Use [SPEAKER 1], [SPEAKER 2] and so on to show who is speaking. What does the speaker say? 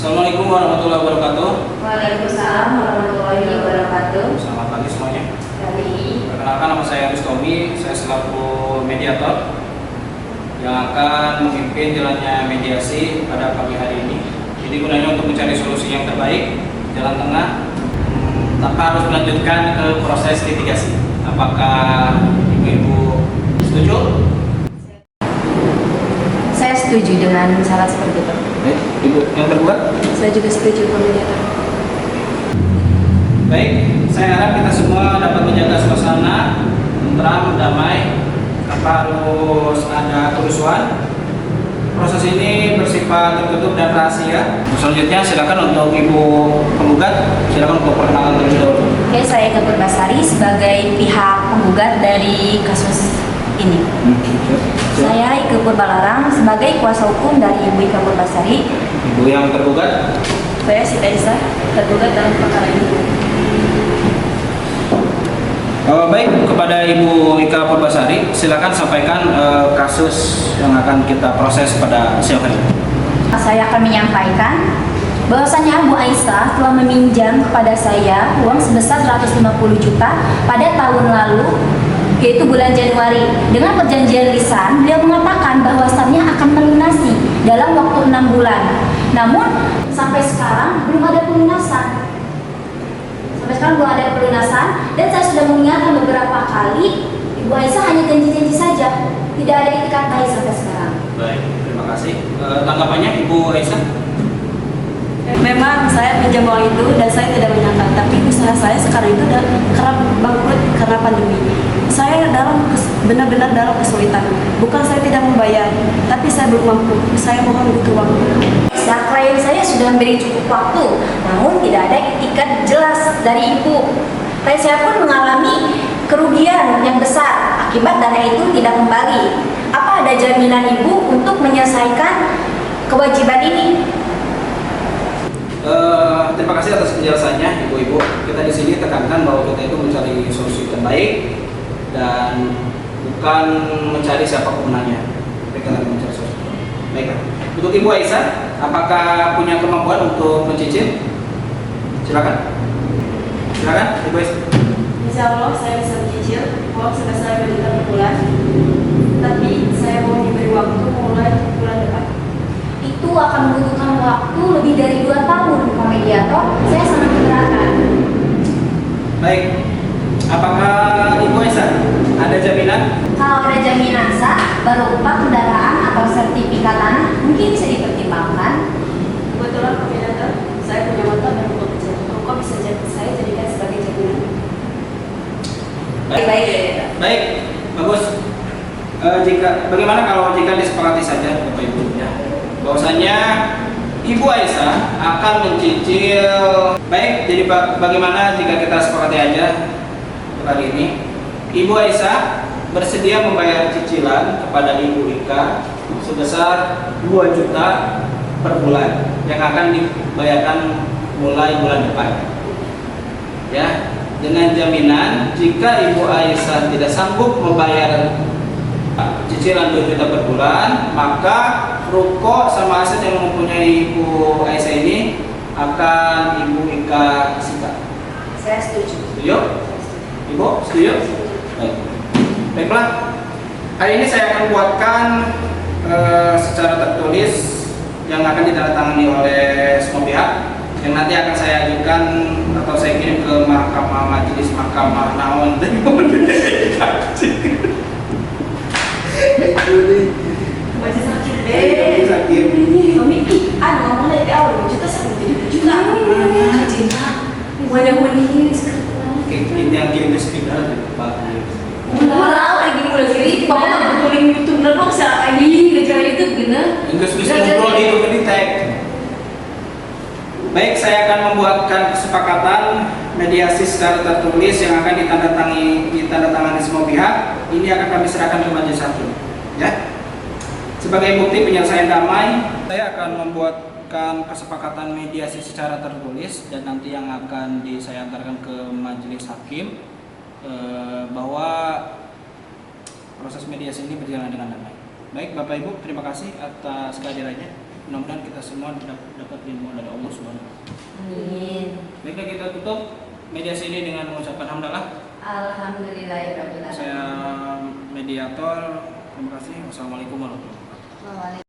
[SPEAKER 1] Assalamualaikum warahmatullahi wabarakatuh.
[SPEAKER 2] Waalaikumsalam warahmatullahi wabarakatuh.
[SPEAKER 1] Selamat pagi semuanya.
[SPEAKER 2] Pagi.
[SPEAKER 1] Perkenalkan, nama saya Rustomi. Saya selaku mediator yang akan memimpin jalannya mediasi pada pagi hari ini. Jadi gunanya untuk mencari solusi yang terbaik, jalan tengah, tanpa harus melanjutkan ke proses litigasi. Apakah ibu-ibu setuju?
[SPEAKER 2] Saya setuju dengan syarat seperti itu.
[SPEAKER 1] Baik, ibu yang tergugat?
[SPEAKER 2] Saya juga setuju, Pak Mediator.
[SPEAKER 1] Baik, saya harap kita semua dapat menjaga suasana tentram, damai, tanpa harus ada kerusuhan. Proses ini bersifat tertutup dan rahasia. Selanjutnya silakan untuk ibu penggugat, silakan untuk perkenalan terlebih dahulu.
[SPEAKER 2] Oke, saya Ika Purbasari sebagai pihak penggugat dari kasus ini. Saya Ika Purbalarang sebagai kuasa hukum dari Ibu Ika Purbasari.
[SPEAKER 1] Ibu yang tergugat.
[SPEAKER 2] Saya Sita Isa, tergugat dalam perkara ini.
[SPEAKER 1] Baik, kepada Ibu Ika Purbasari, silakan sampaikan kasus yang akan kita proses pada siang hari ini.
[SPEAKER 2] Saya akan menyampaikan bahwasanya Bu Aisyah telah meminjam kepada saya uang sebesar 150 juta pada tahun lalu, yaitu bulan Januari. Dengan perjanjian lisan, beliau mengatakan bahwasannya akan melunasi dalam waktu 6 bulan. Namun sampai sekarang belum ada pelunasan. Dan saya sudah mengingatkan beberapa kali, Ibu Aisyah hanya janji-janji saja, tidak ada itikat baik sampai sekarang.
[SPEAKER 1] Baik, terima kasih. Tanggapannya Ibu Aisyah?
[SPEAKER 3] Memang saya pinjam uang itu dan saya tidak menyangka, tapi usaha saya sekarang itu udah kerap bangkrut karena pandemi. Saya benar-benar dalam kesulitan. Bukan saya tidak membayar, tapi saya belum mampu. Saya mohon butuh waktu.
[SPEAKER 2] Klien saya sudah memberi cukup waktu, namun tidak ada itikat jelas dari ibu. Klien saya pun mengalami kerugian yang besar akibat dana itu tidak kembali. Apa ada jaminan ibu untuk menyelesaikan kewajiban ini?
[SPEAKER 1] Terima kasih atas penjelasannya, Ibu-ibu. Kita di sini tekankan bahwa kita itu mencari solusi terbaik dan bukan mencari siapa pemenangnya. Kita lagi mencari solusi. Baik. Untuk Ibu Aisyah, apakah punya kemampuan untuk mencicil? Silakan. Silakan, Ibu Aisyah.
[SPEAKER 3] Insya Allah saya bisa mencicil uang sebesar 2 juta per bulan. Tapi saya mau diberi waktu mulai bulan depan.
[SPEAKER 2] Itu akan membutuhkan waktu lebih dari 2 tahun, Pak Mediator. Saya sangat keberatan.
[SPEAKER 1] Baik. Apakah Ibu Aisyah ada jaminan?
[SPEAKER 2] Kalau ada jaminan sah, baru upah kendaraan atau sertifikat tanah mungkin bisa dipertimbangkan.
[SPEAKER 3] Kebetulan Pak Mediator, saya punya motor dan ruko kecil. Ruko bisa saya jadikan sebagai jaminan.
[SPEAKER 1] Baik, bagus. Bagaimana kalau jika disepakati saja, Bapak Ibu, ya, bahwasanya Ibu Aisyah akan mencicil. Baik, jadi bagaimana jika kita sepakati aja kali ini, Ibu Aisyah bersedia membayar cicilan kepada Ibu Ika sebesar 2 juta per bulan yang akan dibayarkan mulai bulan depan. Ya, dengan jaminan jika Ibu Aisyah tidak sanggup membayar cicilan 2 juta per bulan, maka ruko sama aset yang mempunyai Ibu Aisyah ini akan Ibu Ika sita.
[SPEAKER 2] Saya setuju.
[SPEAKER 1] Setuju? Ibu, setuju? Baik. Baiklah, hari ini saya akan buatkan secara tertulis yang akan ditandatangani oleh semua pihak, yang nanti akan saya ajukan atau saya kirim ke majelis mahkamah naon dan
[SPEAKER 3] Masih sakit. Kami ngomong dari awal 2 juta sampai 7 juta. Cinta. Mana-mana
[SPEAKER 1] ini yang kirim ke sekitar Pak.
[SPEAKER 3] Wow, lagi mulai sendiri. Pokoknya kuling YouTube dong, saya lagi ngejar YouTube gini.
[SPEAKER 1] Enggak bisa ngobrol di itu di tag. Baik, saya akan membuatkan kesepakatan mediasi secara tertulis yang akan ditandatangani semua pihak. Ini akan kami serahkan ke majelis hakim. Ya. Sebagai bukti penyelesaian damai, saya akan membuatkan kesepakatan mediasi secara tertulis dan nanti yang akan saya antarkan ke majelis hakim bahwa proses mediasi ini berjalan dengan damai. Baik, Bapak Ibu, terima kasih atas kehadirannya. mudah-mudahan kita semua dapat ilmu dari Allah Subhanahu.
[SPEAKER 2] Amin.
[SPEAKER 1] Baiklah, kita tutup mediasi ini dengan mengucapkan hamdalah.
[SPEAKER 2] Alhamdulillahirobbilalamin.
[SPEAKER 1] Saya mediator. Terima kasih. Wassalamualaikum warahmatullahi wabarakatuh.
[SPEAKER 2] Waalaikumsalam.